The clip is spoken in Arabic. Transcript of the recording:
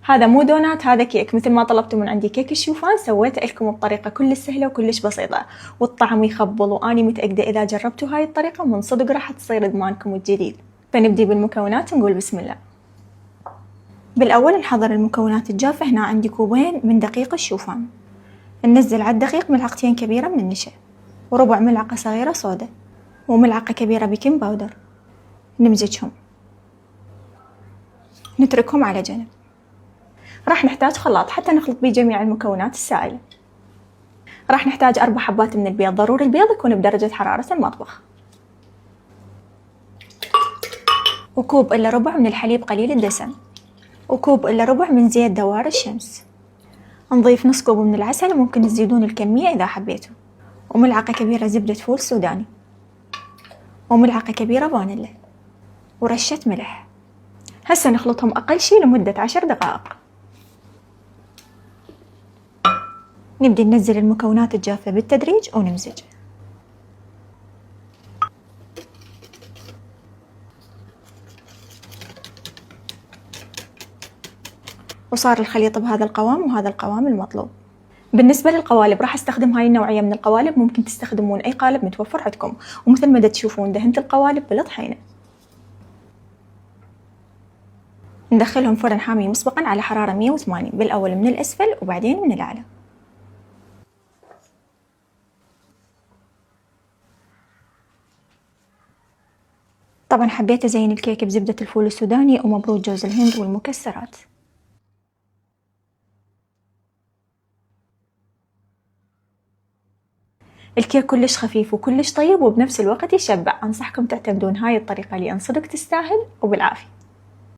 هذا مو دونات، هذا كيك. مثل ما طلبتوا من عندي كيك الشوفان سويته لكم بطريقة كلش سهلة وكلش بسيطة، والطعم يخبل، وأني متأكدة إذا جربتوا هاي الطريقة من صدق راح تصير إدمانكم الجديد. فنبدي بالمكونات ونقول بسم الله. بالأول نحضر المكونات الجافة. هنا عندي كوبين من دقيق الشوفان، ننزل على الدقيق ملعقتين كبيرة من النشا، وربع ملعقة صغيرة صودا، وملعقة كبيرة بيكنج باودر. نمزجهم، نتركهم على جنب. راح نحتاج خلاط حتى نخلط بيه جميع المكونات السائلة. راح نحتاج 4 حبات من البيض، ضروري البيض يكون بدرجة حرارة المطبخ، وكوب إلا ربع من الحليب قليل الدسم، وكوب إلا ربع من زيت دوار الشمس. نضيف نص كوب من العسل، وممكن تزيدون الكمية إذا حبيتوا، وملعقة كبيرة زبدة فول سوداني، وملعقة كبيرة فانيلا، ورشة ملح. هسه نخلطهم أقل شي لمدة 10 دقائق. نبدي ننزل المكونات الجافة بالتدريج ونمزج. وصار الخليط بهذا القوام، وهذا القوام المطلوب. بالنسبة للقوالب راح استخدم هاي النوعية من القوالب، ممكن تستخدمون أي قالب متوفر عندكم، ومثل ما تشوفون دهنت القوالب بالطحينة. ندخلهم فرن حامي مسبقا على حرارة 180، بالأول من الأسفل وبعدين من الأعلى. طبعا حبيت أزين الكيك بزبدة الفول السوداني ومبروك جوز الهند والمكسرات. الكيك كلش خفيف وكلش طيب وبنفس الوقت يشبع. أنصحكم تعتمدون هاي الطريقة لأن صدق تستاهل، وبالعافية.